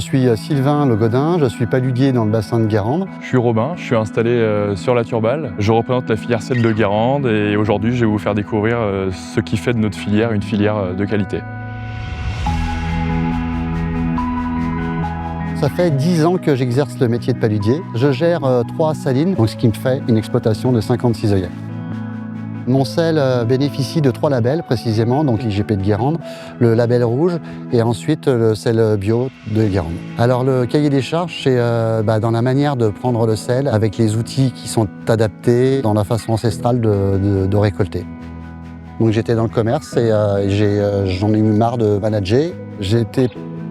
suis Sylvain Le Godin, je suis paludier dans le bassin de Guérande. Je suis Robin, je suis installé sur la Turballe. Je représente la filière sel de Guérande et aujourd'hui je vais vous faire découvrir ce qui fait de notre filière une filière de qualité. Ça fait 10 ans que j'exerce le métier de paludier. Je gère 3 salines, donc ce qui me fait une exploitation de 56 œillets. Mon sel bénéficie de 3 labels précisément, donc l'IGP de Guérande, le label rouge et ensuite le sel bio de Guérande. Alors le cahier des charges, c'est dans la manière de prendre le sel avec les outils qui sont adaptés dans la façon ancestrale de récolter. Donc j'étais dans le commerce et j'en ai eu marre de manager. J'ai été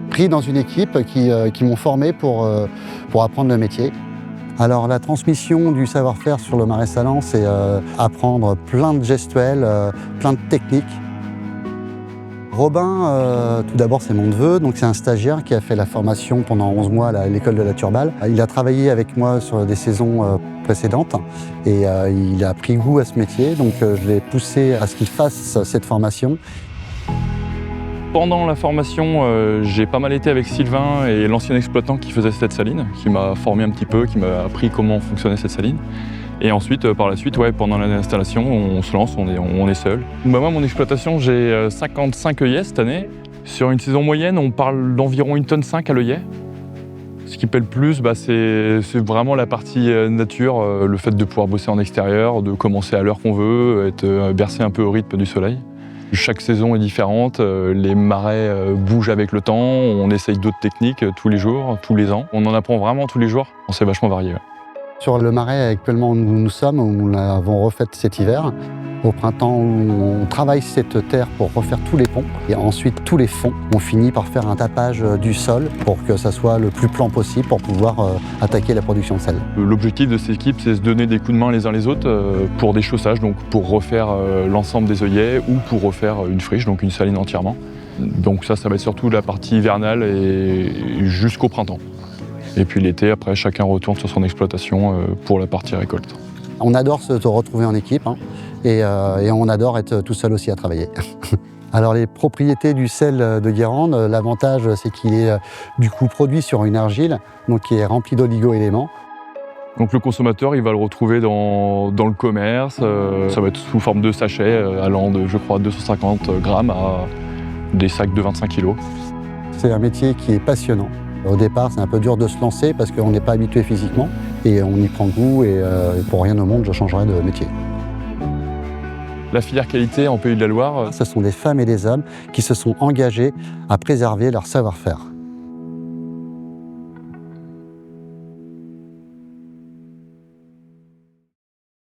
pris dans une équipe qui m'ont formé pour apprendre le métier. Alors la transmission du savoir-faire sur le Marais Sallant, c'est apprendre plein de gestuels, plein de techniques. Robin, tout d'abord c'est mon neveu, donc c'est un stagiaire qui a fait la formation pendant 11 mois à l'école de la Turballe. Il a travaillé avec moi sur des saisons précédentes et il a pris goût à ce métier, donc je l'ai poussé à ce qu'il fasse cette formation. Pendant la formation, j'ai pas mal été avec Sylvain et l'ancien exploitant qui faisait cette saline, qui m'a formé un petit peu, qui m'a appris comment fonctionnait cette saline. Et ensuite, par la suite, pendant l'installation, on se lance, on est seul. Moi, mon exploitation, j'ai 55 œillets cette année. Sur une saison moyenne, on parle d'environ 1,5 tonne à l'œillet. Ce qui paie le plus, c'est vraiment la partie nature, le fait de pouvoir bosser en extérieur, de commencer à l'heure qu'on veut, être bercé un peu au rythme du soleil. Chaque saison est différente, les marais bougent avec le temps, on essaye d'autres techniques tous les jours, tous les ans. On en apprend vraiment tous les jours, c'est vachement varié. Ouais. Sur le marais actuellement où nous sommes, où nous l'avons refait cet hiver, au printemps où on travaille cette terre pour refaire tous les ponts et ensuite tous les fonds. On finit par faire un tapage du sol pour que ça soit le plus plan possible pour pouvoir attaquer la production de sel. L'objectif de cette équipe, c'est de se donner des coups de main les uns les autres pour des chaussages, donc pour refaire l'ensemble des œillets ou pour refaire une friche, donc une saline entièrement. Donc ça va être surtout la partie hivernale et jusqu'au printemps. Et puis l'été, après, chacun retourne sur son exploitation pour la partie récolte. On adore se retrouver en équipe et on adore être tout seul aussi à travailler. Alors les propriétés du sel de Guérande, l'avantage c'est qu'il est du coup produit sur une argile donc qui est remplie d'oligo-éléments. Donc le consommateur il va le retrouver dans le commerce, ça va être sous forme de sachets allant de je crois 250 grammes à des sacs de 25 kilos. C'est un métier qui est passionnant. Au départ, c'est un peu dur de se lancer parce qu'on n'est pas habitué physiquement et on y prend goût et pour rien au monde, je changerai de métier. La filière qualité en Pays de la Loire, ce sont des femmes et des hommes qui se sont engagés à préserver leur savoir-faire.